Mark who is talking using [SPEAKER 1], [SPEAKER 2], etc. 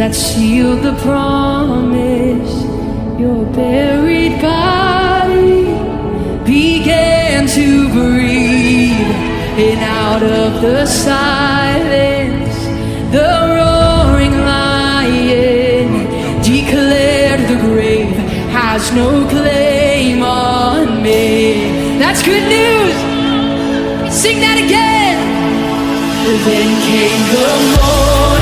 [SPEAKER 1] that sealed the promise. Your buried body began to breathe, and out of the silence, the roaring lion declared the grave has no claim on me. That's good news. Sing that again. Then came the morning.